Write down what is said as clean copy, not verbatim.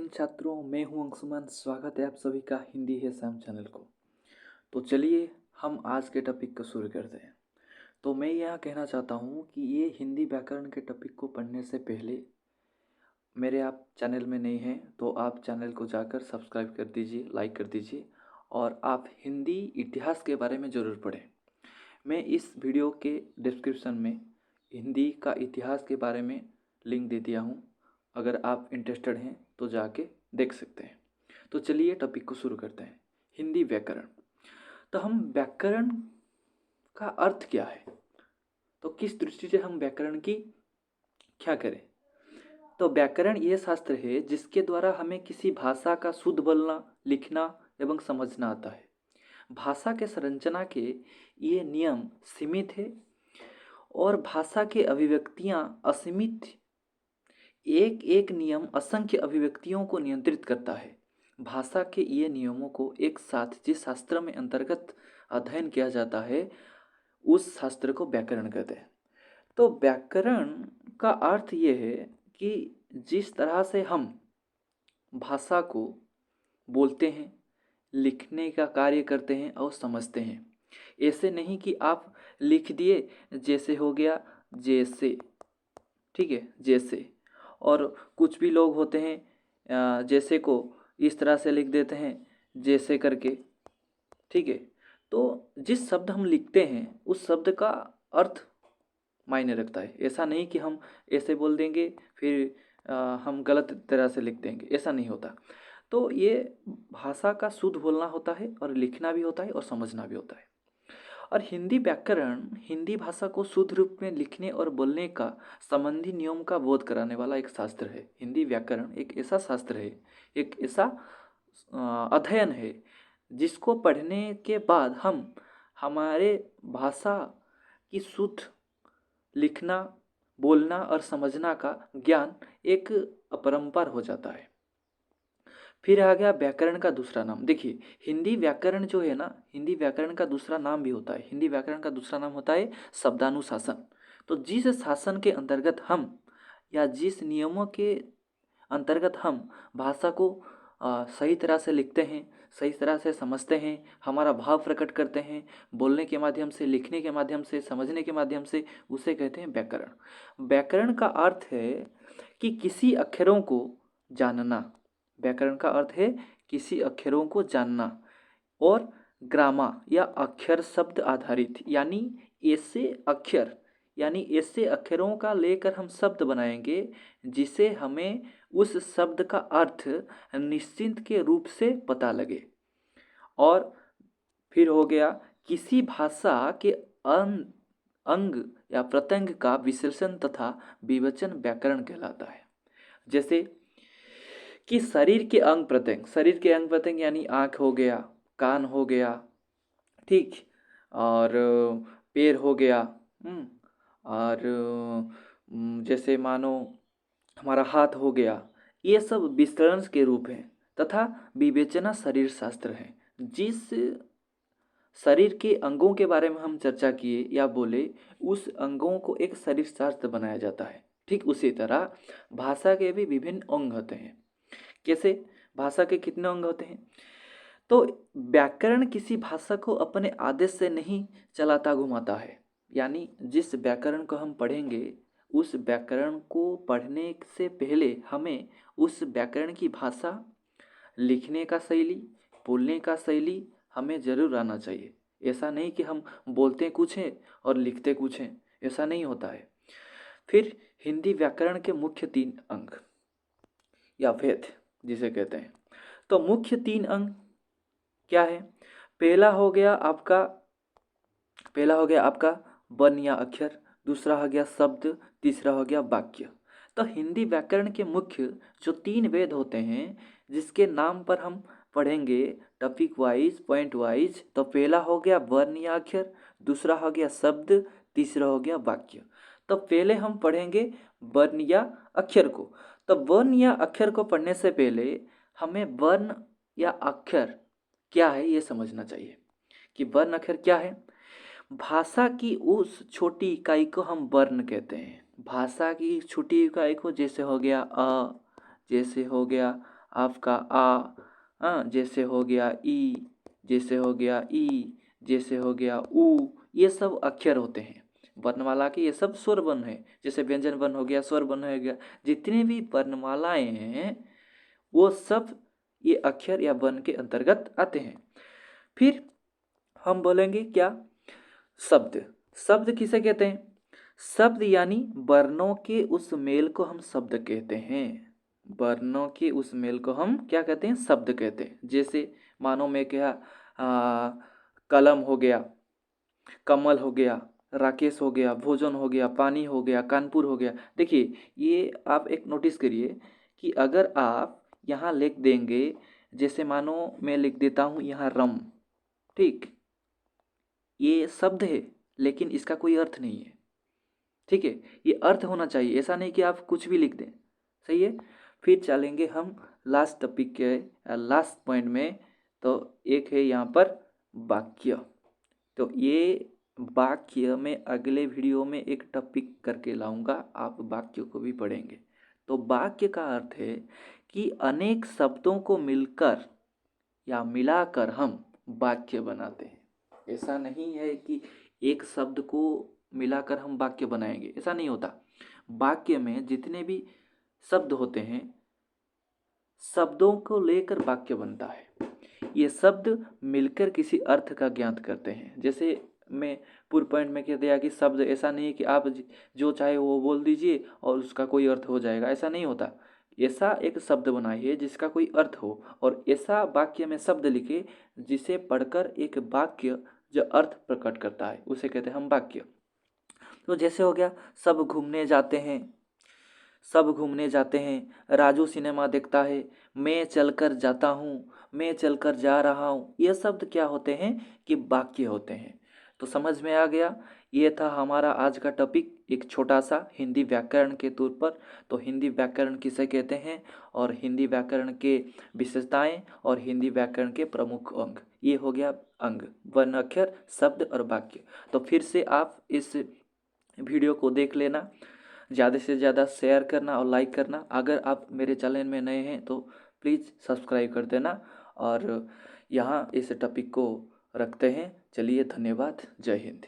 छात्रों, मैं हूं अंशुमान। स्वागत है आप सभी का हिंदी है सैम चैनल को। तो चलिए हम आज के टॉपिक को शुरू करते हैं। तो मैं यह कहना चाहता हूं कि ये हिंदी व्याकरण के टॉपिक को पढ़ने से पहले मेरे आप चैनल में नहीं हैं तो आप चैनल को जाकर सब्सक्राइब कर दीजिए, लाइक कर दीजिए और आप हिंदी इतिहास के बारे में ज़रूर पढ़ें। मैं इस वीडियो के डिस्क्रिप्शन में हिंदी का इतिहास के बारे में लिंक दे दिया हूँ। अगर आप इंटरेस्टेड हैं तो जाके देख सकते हैं। तो चलिए टॉपिक को शुरू करते हैं। हिंदी व्याकरण। तो हम व्याकरण का अर्थ क्या है, तो किस दृष्टि से हम व्याकरण की क्या करें। तो व्याकरण ये शास्त्र है जिसके द्वारा हमें किसी भाषा का शुद्ध बोलना, लिखना एवं समझना आता है। भाषा के संरचना के ये नियम सीमित है और भाषा के अभिव्यक्तियाँ असीमित। एक एक नियम असंख्य अभिव्यक्तियों को नियंत्रित करता है। भाषा के ये नियमों को एक साथ जिस शास्त्र में अंतर्गत अध्ययन किया जाता है उस शास्त्र को व्याकरण कहते हैं। तो व्याकरण का अर्थ ये है कि जिस तरह से हम भाषा को बोलते हैं, लिखने का कार्य करते हैं और समझते हैं। ऐसे नहीं कि आप लिख दिए, जैसे हो गया जैसे, ठीक है, जैसे। और कुछ भी लोग होते हैं जैसे को इस तरह से लिख देते हैं जैसे करके, ठीक है। तो जिस शब्द हम लिखते हैं उस शब्द का अर्थ मायने रखता है। ऐसा नहीं कि हम ऐसे बोल देंगे फिर हम गलत तरह से लिख देंगे, ऐसा नहीं होता। तो ये भाषा का शुद्ध बोलना होता है और लिखना भी होता है और समझना भी होता है। और हिंदी व्याकरण हिंदी भाषा को शुद्ध रूप में लिखने और बोलने का संबंधी नियम का बोध कराने वाला एक शास्त्र है। हिंदी व्याकरण एक ऐसा शास्त्र है, एक ऐसा अध्ययन है जिसको पढ़ने के बाद हम हमारे भाषा की शुद्ध लिखना, बोलना और समझना का ज्ञान एक अपरंपार हो जाता है। फिर आ गया व्याकरण का दूसरा नाम। देखिए, हिंदी व्याकरण जो है ना, हिंदी व्याकरण का दूसरा नाम भी होता है। हिंदी व्याकरण का दूसरा नाम होता है शब्दानुशासन। तो जिस शासन के अंतर्गत हम या जिस नियमों के अंतर्गत हम भाषा को सही तरह से लिखते हैं, सही तरह से समझते हैं, हमारा भाव प्रकट करते हैं, बोलने के माध्यम से, लिखने के माध्यम से, समझने के माध्यम से, उसे कहते हैं व्याकरण। व्याकरण का अर्थ है कि किसी अक्षरों को जानना। व्याकरण का अर्थ है किसी अक्षरों को जानना और ग्रामा या अक्षर शब्द आधारित, यानी ऐसे अक्षरों का लेकर हम शब्द बनाएंगे जिसे हमें उस शब्द का अर्थ निश्चिंत के रूप से पता लगे। और फिर हो गया किसी भाषा के अंग या प्रत्यंग का विश्लेषण तथा विवेचन व्याकरण कहलाता है। जैसे कि शरीर के अंग प्रत्यंग यानी आँख हो गया, कान हो गया, ठीक, और पैर हो गया, और जैसे मानो हमारा हाथ हो गया, ये सब विस्तरण के रूप हैं तथा विवेचना शरीर शास्त्र है। जिस शरीर के अंगों के बारे में हम चर्चा किए या बोले, उस अंगों को एक शरीर शास्त्र बनाया जाता है। ठीक उसी तरह भाषा के भी विभिन्न अंग होते हैं। कैसे? भाषा के कितने अंग होते हैं? तो व्याकरण किसी भाषा को अपने आदेश से नहीं चलाता घुमाता है। यानी जिस व्याकरण को हम पढ़ेंगे उस व्याकरण को पढ़ने से पहले हमें उस व्याकरण की भाषा, लिखने का शैली, बोलने का शैली हमें ज़रूर आना चाहिए। ऐसा नहीं कि हम बोलते कुछ हैं और लिखते कुछ हैं, ऐसा नहीं होता है। फिर हिंदी व्याकरण के मुख्य 3 अंग या भेद जिसे कहते हैं। तो मुख्य 3 अंग क्या है? पहला हो गया आपका वर्ण या अक्षर, दूसरा हो गया शब्द, तीसरा हो गया वाक्य। तो हिंदी व्याकरण के मुख्य जो 3 वेद होते हैं जिसके नाम पर हम पढ़ेंगे टॉपिक वाइज, पॉइंट वाइज। तो पहला हो गया वर्ण या अक्षर, दूसरा हो गया शब्द, तीसरा हो गया वाक्य। तो पहले हम पढ़ेंगे वर्ण या अक्षर को। तो वर्ण या अक्षर को पढ़ने से पहले हमें वर्ण या अक्षर क्या है ये समझना चाहिए कि वर्ण अक्षर क्या है। भाषा की उस छोटी इकाई को हम वर्ण कहते हैं। भाषा की छोटी इकाई को जैसे हो गया अ, जैसे हो गया आपका आ, जैसे हो गया ई, जैसे हो गया ई, जैसे हो गया ऊ, ये सब अक्षर होते हैं वर्णमाला के। ये सब स्वर वर्ण है। जैसे व्यंजन वर्ण हो गया, स्वर वर्ण हो गया, जितने भी वर्णमालाएं हैं वो सब ये अक्षर या वर्ण के अंतर्गत आते हैं। फिर हम बोलेंगे क्या, शब्द। शब्द किसे कहते हैं? शब्द यानी वर्णों के उस मेल को हम शब्द कहते हैं। वर्णों के उस मेल को हम क्या कहते हैं? शब्द कहते हैं। जैसे मानो मैं क्या, कलम हो गया, कमल हो गया, राकेश हो गया, भोजन हो गया, पानी हो गया, कानपुर हो गया। देखिए ये आप एक नोटिस करिए कि अगर आप यहाँ लिख देंगे, जैसे मानो मैं लिख देता हूँ यहाँ रम, ठीक, ये शब्द है लेकिन इसका कोई अर्थ नहीं है, ठीक है। ये अर्थ होना चाहिए, ऐसा नहीं कि आप कुछ भी लिख दें, सही है। फिर चलेंगे हम लास्ट टॉपिक के लास्ट पॉइंट में। तो एक है यहाँ पर वाक्य। तो ये वाक्य में अगले वीडियो में एक टॉपिक करके लाऊंगा, आप वाक्य को भी पढ़ेंगे। तो वाक्य का अर्थ है कि अनेक शब्दों को मिलकर या मिलाकर हम वाक्य बनाते हैं। ऐसा नहीं है कि एक शब्द को मिलाकर हम वाक्य बनाएंगे, ऐसा नहीं होता। वाक्य में जितने भी शब्द होते हैं, शब्दों को लेकर वाक्य बनता है। ये शब्द मिलकर किसी अर्थ का ज्ञात करते हैं। जैसे मैं पूर्व पॉइंट में कह दिया कि शब्द ऐसा नहीं है कि आप जो चाहे वो बोल दीजिए और उसका कोई अर्थ हो जाएगा, ऐसा नहीं होता। ऐसा एक शब्द बनाइए जिसका कोई अर्थ हो, और ऐसा वाक्य में शब्द लिखे जिसे पढ़कर एक वाक्य जो अर्थ प्रकट करता है उसे कहते हैं हम वाक्य। तो जैसे हो गया, सब घूमने जाते हैं, सब घूमने जाते हैं, राजू सिनेमा देखता है, मैं चलकर जाता हूँ, मैं चलकर जा रहा हूँ। ये शब्द क्या होते हैं कि वाक्य होते हैं। तो समझ में आ गया। ये था हमारा आज का टॉपिक, एक छोटा सा हिंदी व्याकरण के तौर पर। तो हिंदी व्याकरण किसे कहते हैं, और हिंदी व्याकरण के विशेषताएं, और हिंदी व्याकरण के प्रमुख अंग, ये हो गया अंग, वर्ण, अक्षर, शब्द और वाक्य। तो फिर से आप इस वीडियो को देख लेना, ज़्यादा से ज़्यादा शेयर करना और लाइक करना। अगर आप मेरे चैनल में नए हैं तो प्लीज़ सब्सक्राइब कर देना। और यहाँ इस टॉपिक को रखते हैं। चलिए, धन्यवाद, जय हिंद।